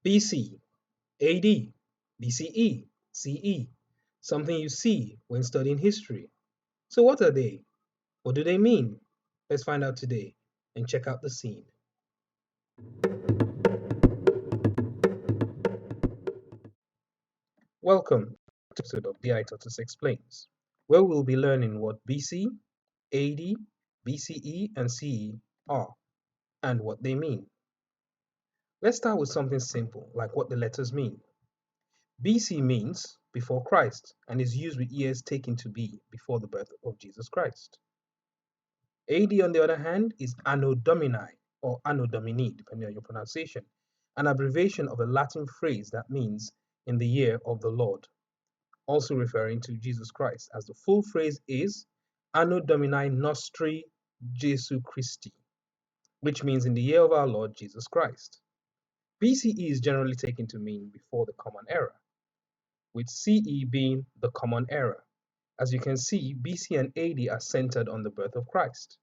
BC, AD, BCE, CE, something you see when studying history. So what are they? What do they mean? Let's find out today and check out the scene. Welcome to this episode of the I Tortoise Explains, where we'll be learning what BC, AD, BCE, and CE are and what they mean. Let's start with something simple, like what the letters mean. BC means before Christ and is used with years taken to be before the birth of Jesus Christ. AD, on the other hand, is Anno Domini or Anno Domini, depending on your pronunciation, an abbreviation of a Latin phrase that means in the year of the Lord, also referring to Jesus Christ, as the full phrase is Anno Domini Nostri Jesu Christi, which means in the year of our Lord Jesus Christ. BCE is generally taken to mean before the Common Era, with CE being the Common Era. As you can see, BC and AD are centered on the birth of Christ,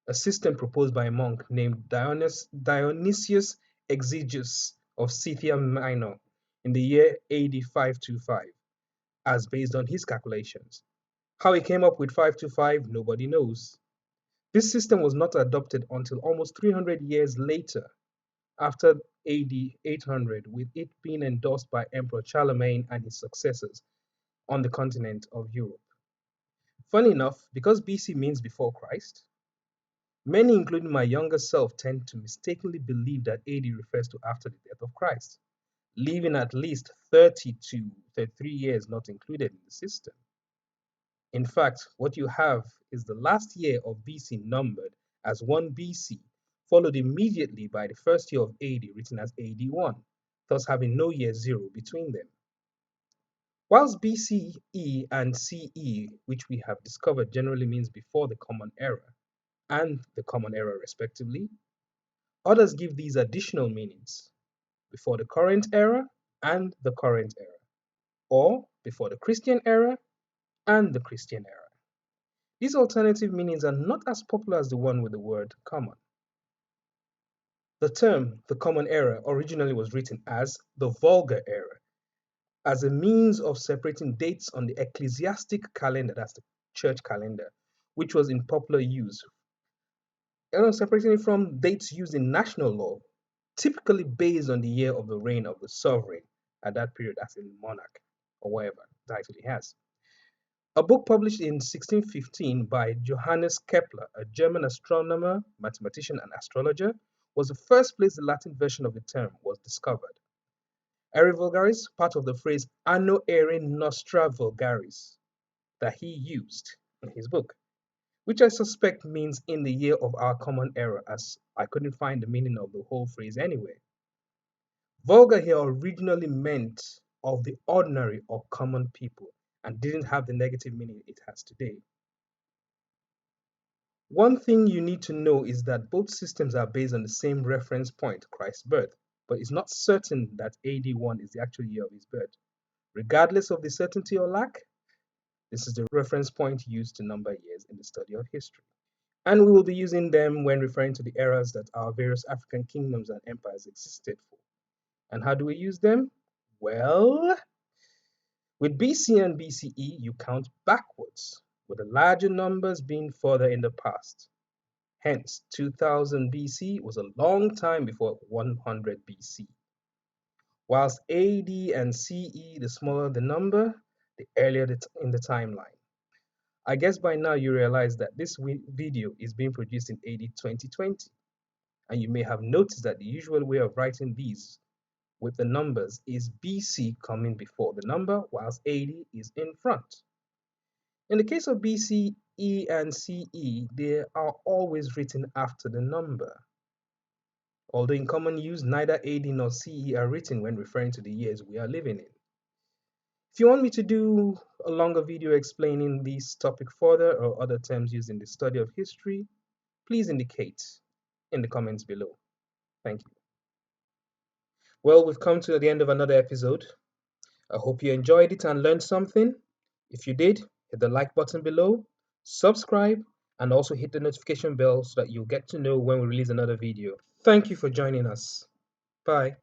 a system proposed by a monk named Dionysius Exiguus of Scythia Minor in the year AD 525, as based on his calculations. How he came up with 525, nobody knows. This system was not adopted until almost 300 years later, after AD 800, with it being endorsed by Emperor Charlemagne and his successors on the continent of Europe. Funny enough, because BC means before Christ, many, including my younger self, tend to mistakenly believe that AD refers to after the death of Christ, leaving at least 30 to 33 years not included in the system. In fact, what you have is the last year of BC numbered as 1 BC, followed immediately by the first year of AD written as AD1, thus having no year zero between them. Whilst BCE and CE, which we have discovered generally means before the Common Era and the Common Era respectively, others give these additional meanings: before the current era and the current era, or before the Christian era and the Christian era. These alternative meanings are not as popular as the one with the word common. The term the Common Era originally was written as the Vulgar Era, as a means of separating dates on the ecclesiastic calendar, that's the church calendar, which was in popular use, and separating it from dates used in national law, typically based on the year of the reign of the sovereign at that period, as in monarch or whatever title he has. A book published in 1615 by Johannes Kepler, a German astronomer, mathematician, and astrologer, was the first place the Latin version of the term was discovered. Ere vulgaris, part of the phrase anno ere nostra vulgaris, that he used in his book, which I suspect means in the year of our common era, as I couldn't find the meaning of the whole phrase anywhere. Vulgar here originally meant of the ordinary or common people and didn't have the negative meaning it has today. One thing you need to know is that both systems are based on the same reference point, Christ's birth, but it's not certain that AD1 is the actual year of his birth. Regardless of the certainty or lack, this is the reference point used to number years in the study of history. And we will be using them when referring to the eras that our various African kingdoms and empires existed for. And how do we use them? Well, with BC and BCE, you count backwards, with the larger numbers being further in the past. Hence, 2000 BC was a long time before 100 BC. Whilst AD and CE, the smaller the number, the earlier in the timeline. I guess by now you realize that this video is being produced in AD 2020, and you may have noticed that the usual way of writing these with the numbers is BC coming before the number, whilst AD is in front. In the case of BCE and CE, they are always written after the number. Although in common use, neither AD nor CE are written when referring to the years we are living in. If you want me to do a longer video explaining this topic further or other terms used in the study of history, please indicate in the comments below. Thank you. Well, we've come to the end of another episode. I hope you enjoyed it and learned something. If you did, hit the like button below, subscribe, and also hit the notification bell so that you'll get to know when we release another video. Thank you for joining us. Bye.